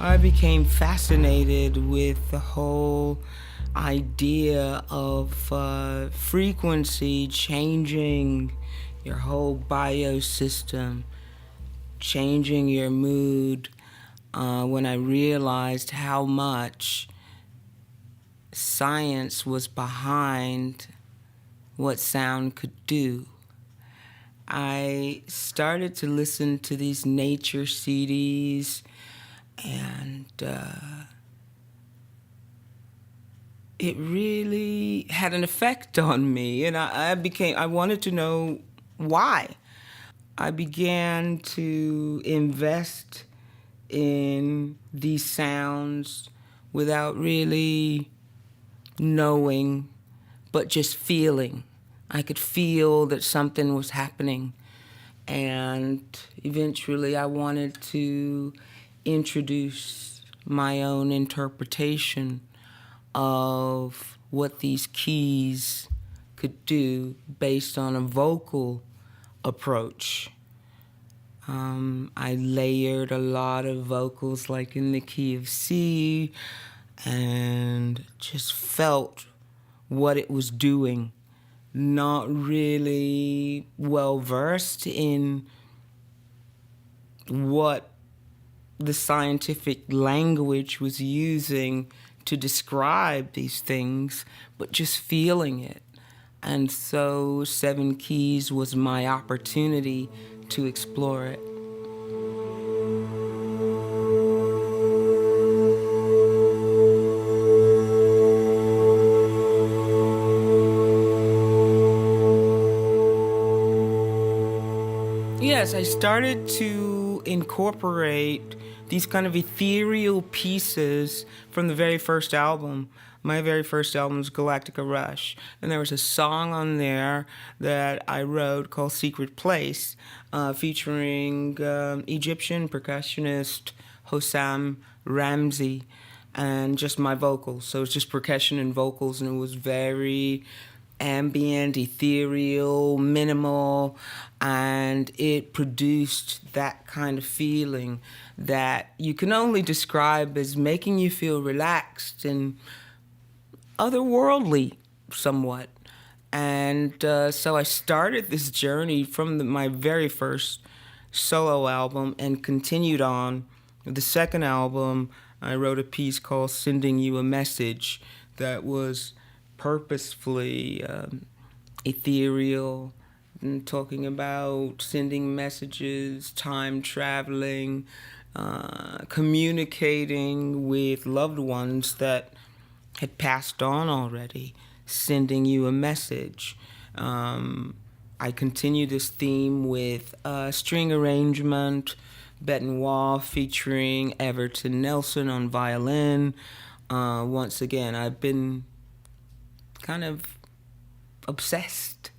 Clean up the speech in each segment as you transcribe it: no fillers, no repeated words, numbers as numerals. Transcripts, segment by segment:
I became fascinated with the whole idea of frequency changing your whole biosystem, changing your mood, when I realized how much science was behind what sound could do. I started to listen to these nature CDs, and it really had an effect on me, and I wanted to know why. I began to invest in these sounds without really knowing, but just feeling. I could feel that something was happening. And eventually I wanted to introduce my own interpretation of what these keys could do based on a vocal approach. I layered a lot of vocals like in the key of C and just felt what it was doing. Not really well versed in what the scientific language was using to describe these things, but just feeling it. And so 7 Keys was my opportunity to explore it. Yes, I started to incorporate these kind of ethereal pieces from the very first album. My very first album was Galactica Rush, and there was a song on there that I wrote called Secret Place, featuring Egyptian percussionist Hossam Ramsey, and just my vocals. So it's just percussion and vocals, and it was very ambient, ethereal, minimal, and it produced that kind of feeling that you can only describe as making you feel relaxed and otherworldly somewhat. And so I started this journey from my very first solo album and continued on. The second album, I wrote a piece called Sending You a Message that was purposefully ethereal, and talking about sending messages, time traveling, communicating with loved ones that had passed on already, sending you a message. I continue this theme with string arrangement, Benoit featuring Everton Nelson on violin. Once again, I've been kind of obsessed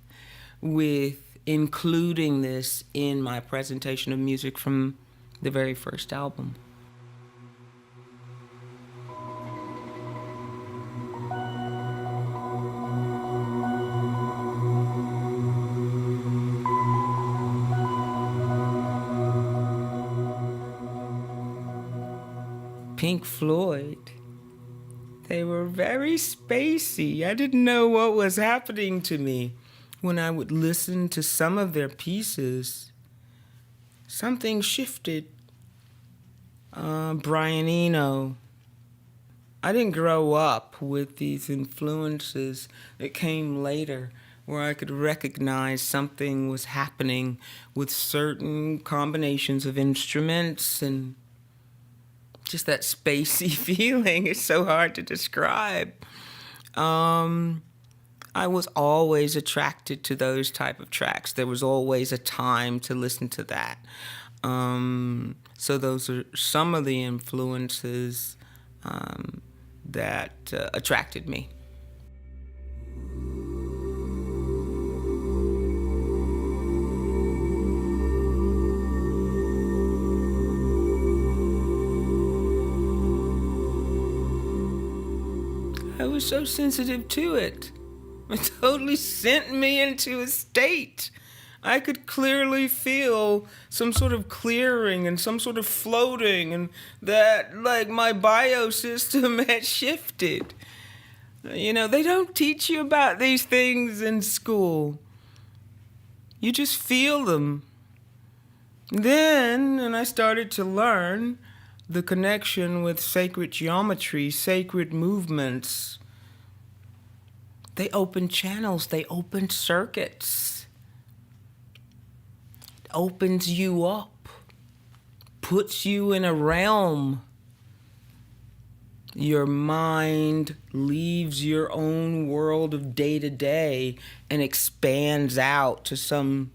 with including this in my presentation of music from the very first album. Pink Floyd, they were very spacey. I didn't know what was happening to me. When I would listen to some of their pieces, something shifted. Brian Eno. I didn't grow up with these influences that came later, where I could recognize something was happening with certain combinations of instruments, and just that spacey feeling is so hard to describe. I was always attracted to those type of tracks. There was always a time to listen to that. So those are some of the influences that attracted me. I was so sensitive to it. It totally sent me into a state. I could clearly feel some sort of clearing and some sort of floating, and that, like, my biosystem had shifted. You know, they don't teach you about these things in school. You just feel them. Then, and I started to learn the connection with sacred geometry, sacred movements. They open channels, they open circuits. It opens you up, puts you in a realm. Your mind leaves your own world of day-to-day and expands out to some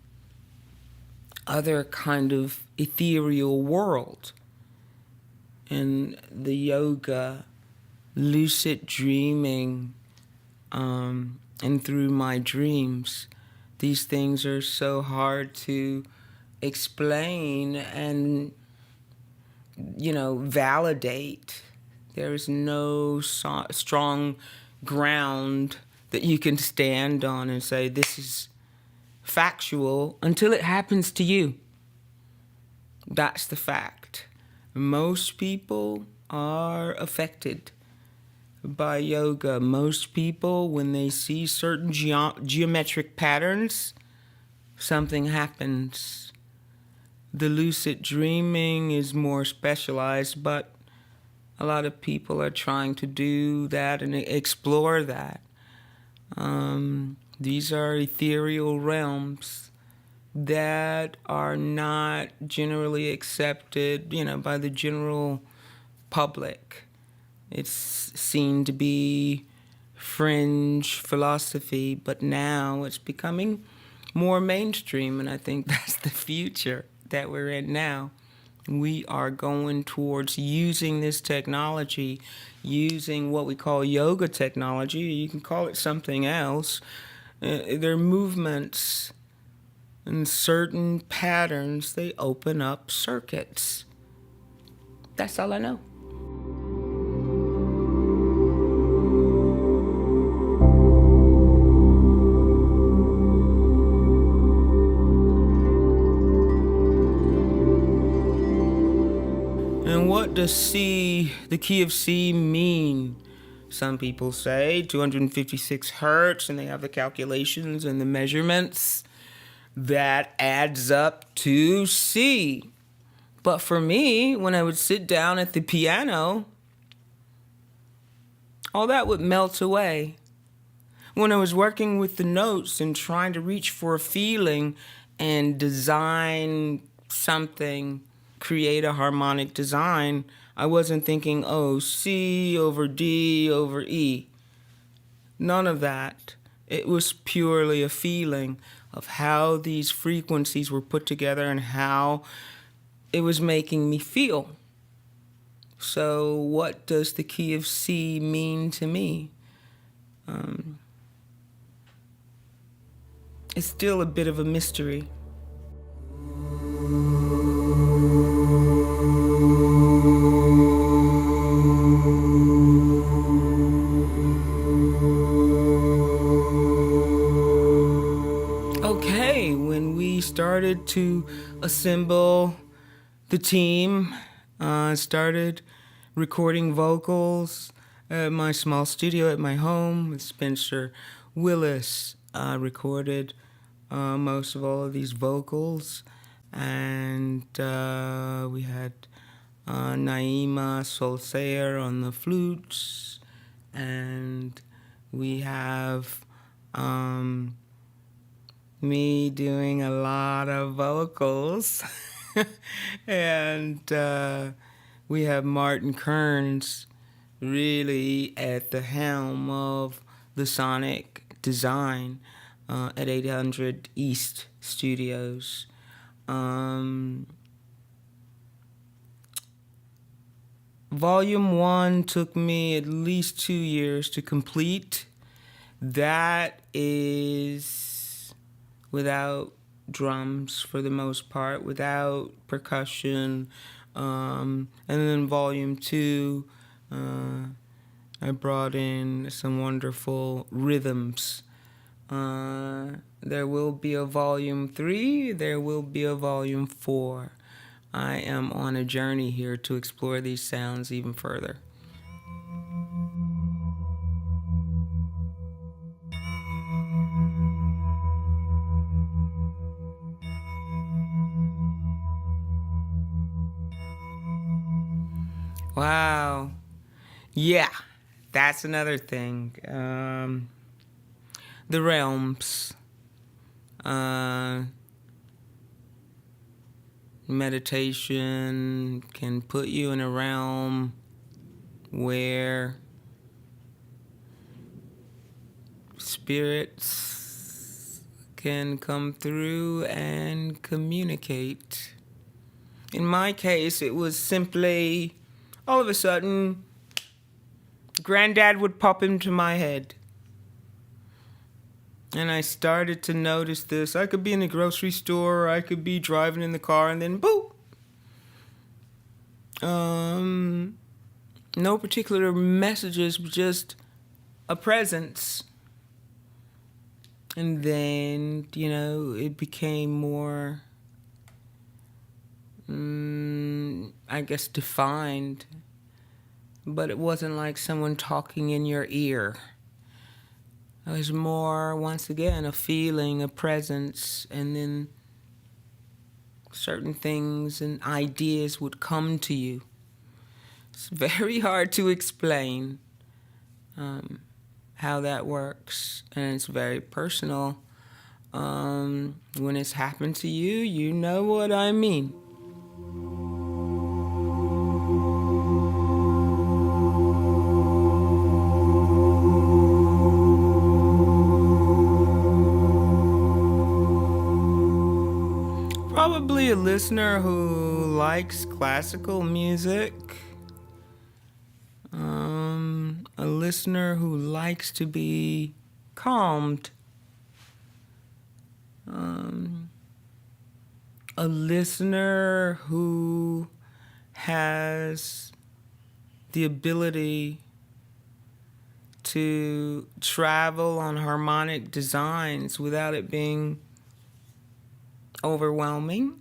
other kind of ethereal world. And the yoga, lucid dreaming, and through my dreams, these things are so hard to explain and, validate. There is no strong ground that you can stand on and say, this is factual, until it happens to you. That's the fact. Most people are affected by yoga. Most people, when they see certain geometric patterns, something happens. The lucid dreaming is more specialized, but a lot of people are trying to do that and explore that. These are ethereal realms that are not generally accepted, by the general public. It's seen to be fringe philosophy, but now it's becoming more mainstream, and I think that's the future that we're in now. We are going towards using this technology, using what we call yoga technology. You can call it something else. They're movements and certain patterns. They open up circuits. That's all I know. And what does C, the key of C, mean? Some people say 256 hertz, and they have the calculations and the measurements. That adds up to C. But for me, when I would sit down at the piano, all that would melt away. When I was working with the notes and trying to reach for a feeling and design something, create a harmonic design, I wasn't thinking, C over D over E. None of that. It was purely a feeling of how these frequencies were put together and how it was making me feel. So what does the key of C mean to me? It's still a bit of a mystery. Okay, when we started to assemble the team, started recording vocals at my small studio at my home with Spencer Willis. Recorded most of all of these vocals, and we had Naima Solsayer on the flutes, and we have me doing a lot of vocals. And we have Martin Kearns really at the helm of the sonic design at 800 East Studios. Volume 1 took me at least 2 years to complete. That is without drums for the most part, without percussion. And then Volume 2, I brought in some wonderful rhythms that There will be a volume 3. There will be a volume 4. I am on a journey here to explore these sounds even further. Wow. Yeah, that's another thing. The realms. Meditation can put you in a realm where spirits can come through and communicate. In my case, it was simply, all of a sudden, Granddad would pop into my head. And I started to notice this. I could be in the grocery store, or I could be driving in the car, and then boop! No particular messages, just a presence. And then, it became more, I guess, defined. But it wasn't like someone talking in your ear. It was more, once again, a feeling, a presence, and then certain things and ideas would come to you. It's very hard to explain how that works, and it's very personal. When it's happened to you, you know what I mean. Probably a listener who likes classical music. A listener who likes to be calmed. A listener who has the ability to travel on harmonic designs without it being overwhelming.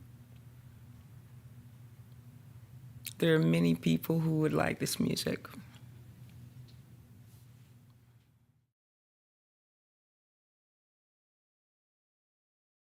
There are many people who would like this music.